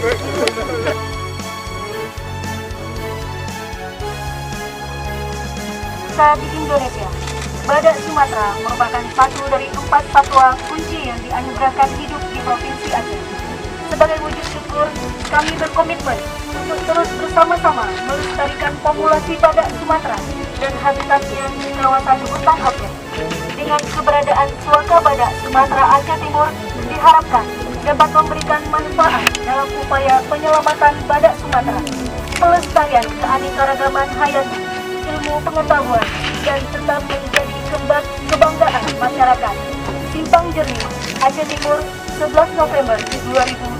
Di Indonesia, badak Sumatera merupakan satu dari 4 satwa kunci yang dianugerahkan hidup di Provinsi Aceh. Sebagai wujud syukur, kami berkomitmen untuk terus bersama-sama melestarikan populasi badak Sumatera dan habitatnya di kawasan hutan Aceh. Dengan keberadaan suaka badak Sumatera Aceh Timur diharapkan dapat memberikan manfaat dalam upaya penyelamatan badak Sumatera, pelestarian keanekaragaman hayati, ilmu pengetahuan, dan tetap menjadi kebanggaan masyarakat. Simpang Jernih, Aceh Timur, 11 November 2000